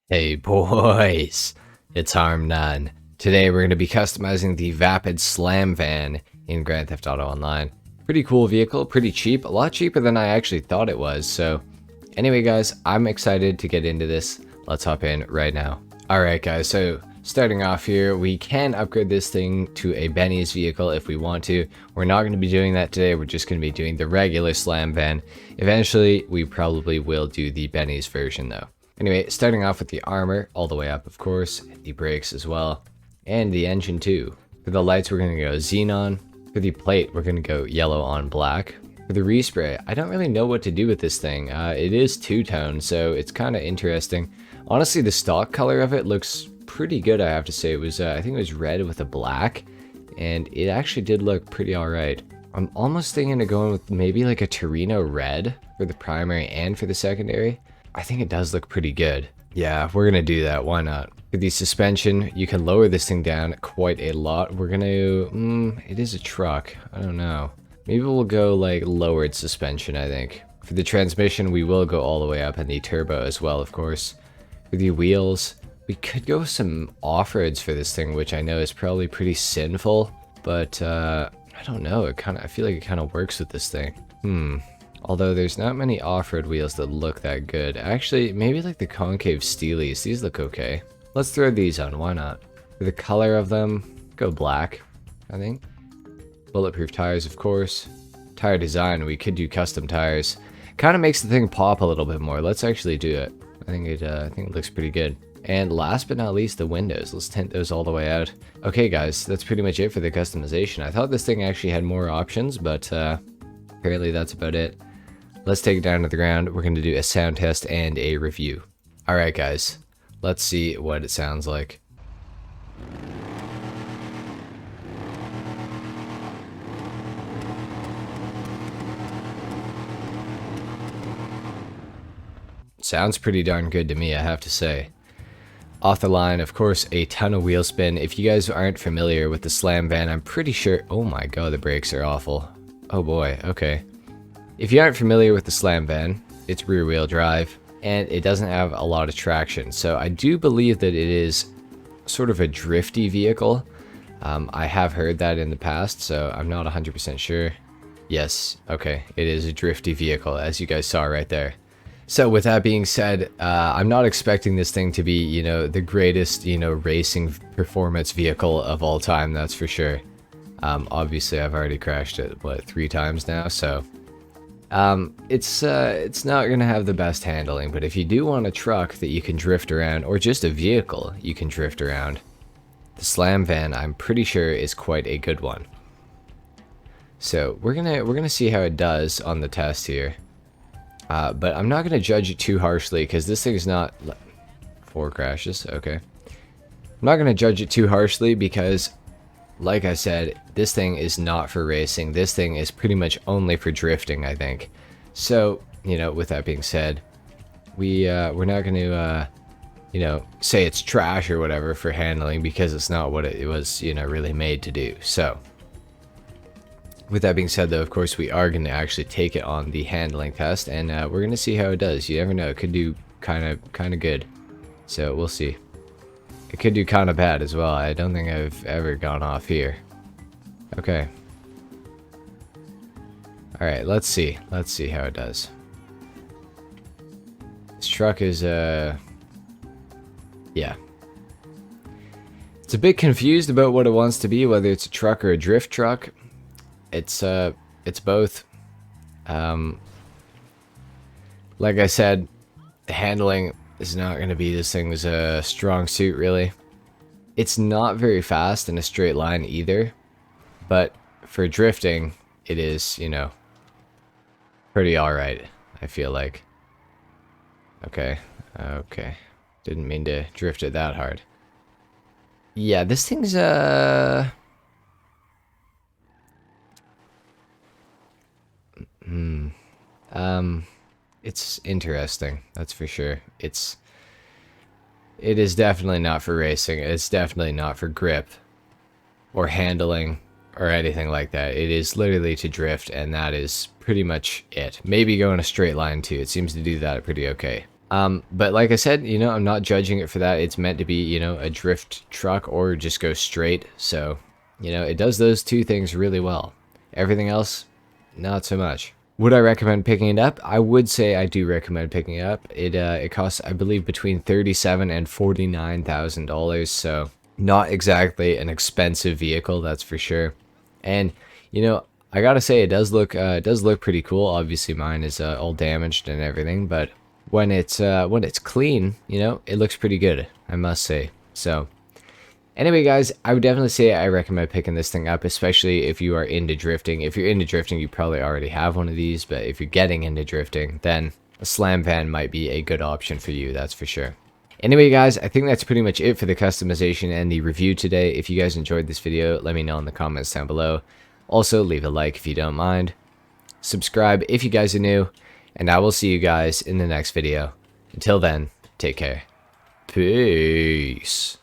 Hey boys, it's HarmNone. Today we're going to be customizing the Vapid SlamVan in Grand Theft Auto Online. Pretty cool vehicle, pretty cheap, a lot cheaper than I actually thought it was. So anyway guys, I'm excited to get into this. Let's hop in right now. Alright guys, so starting off here, we can upgrade this thing to a Benny's vehicle if we want to. We're not going to be doing that today, we're just going to be doing the regular SlamVan. Eventually, we probably will do the Benny's version though. Anyway, starting off with the armor, all the way up of course, the brakes as well, and the engine too. For the lights we're going to go xenon, for the plate we're going to go yellow on black. For the respray, I don't really know what to do with this thing. It is two-tone, so it's kind of interesting. Honestly, the stock color of it looks pretty good, I have to say. It was, I think it was red with a black, and it actually did look pretty alright. I'm almost thinking of going with maybe like a Torino red for the primary and for the secondary. I think it does look pretty good. Yeah, we're gonna do that, why not? For the suspension, you can lower this thing down quite a lot. We're gonna, it is a truck, I don't know. Maybe we'll go like lowered suspension, I think. For the transmission, we will go all the way up, and the turbo as well, of course. For the wheels, we could go with some off-roads for this thing, which I know is probably pretty sinful, but I don't know, I feel like it kind of works with this thing. Although there's not many off-road wheels that look that good. Actually, maybe like the concave steelies. These look okay. Let's throw these on, why not? For the color of them, go black, I think. Bulletproof tires, of course. Tire design, we could do custom tires. Kind of makes the thing pop a little bit more. Let's actually do it. I think it looks pretty good. And last but not least, the windows. Let's tint those all the way out. Okay guys, that's pretty much it for the customization. I thought this thing actually had more options, but apparently that's about it. Let's take it down to the ground. We're going to do a sound test and a review. Alright guys, let's see what it sounds like. Sounds pretty darn good to me, I have to say. Off the line, of course, a ton of wheel spin. If you guys aren't familiar with the SlamVan, I'm pretty sure... Oh my god, the brakes are awful. Oh boy, okay. If you aren't familiar with the SlamVan, it's rear wheel drive, and it doesn't have a lot of traction. So I do believe that it is sort of a drifty vehicle. I have heard that in the past, so I'm not 100% sure. Yes, okay, it is a drifty vehicle, as you guys saw right there. So with that being said, I'm not expecting this thing to be, you know, the greatest, you know, racing performance vehicle of all time, that's for sure. Obviously I've already crashed it, what, 3 times now, so... it's not gonna have the best handling, but if you do want a truck that you can drift around, or just a vehicle you can drift around, the SlamVan, I'm pretty sure, is quite a good one. So we're gonna see how it does on the test here, but I'm not gonna judge it too harshly because this thing is not 4 crashes. Okay, I'm not gonna judge it too harshly because, like I said, this thing is not for racing. This thing is pretty much only for drifting, I think. So, you know, with that being said, we're not going to, you know, say it's trash or whatever for handling, because it's not what it was, you know, really made to do. So, with that being said, though, of course, we are going to actually take it on the handling test, and we're going to see how it does. You never know, it could do kind of good. So, we'll see. It could do kind of bad as well. I don't think I've ever gone off here. Okay. Alright, let's see. Let's see how it does. This truck is, yeah. It's a bit confused about what it wants to be, whether it's a truck or a drift truck. It's both. Like I said, the handling is not going to be this thing's a strong suit, really. It's not very fast in a straight line either, but for drifting, it is, you know, pretty alright, I feel like. Okay, okay. Didn't mean to drift it that hard. Yeah, this thing's, it's interesting, that's for sure. It is definitely not for racing. It's definitely not for grip or handling or anything like that. It is literally to drift, and that is pretty much it. Maybe go in a straight line too. It seems to do that pretty okay. But like I said, you know, I'm not judging it for that. It's meant to be, you know, a drift truck or just go straight. So, you know, it does those two things really well. Everything else, not so much. Would I recommend picking it up? I would say I do recommend picking it up. It costs, I believe, between $37,000 and $49,000. So not exactly an expensive vehicle, that's for sure. And you know, I gotta say, it does look pretty cool. Obviously, mine is all damaged and everything, but when it's clean, you know, it looks pretty good, I must say. So anyway, guys, I would definitely say I recommend picking this thing up, especially if you are into drifting. If you're into drifting, you probably already have one of these, but if you're getting into drifting, then a SlamVan might be a good option for you, that's for sure. Anyway, guys, I think that's pretty much it for the customization and the review today. If you guys enjoyed this video, let me know in the comments down below. Also, leave a like if you don't mind. Subscribe if you guys are new, and I will see you guys in the next video. Until then, take care. Peace.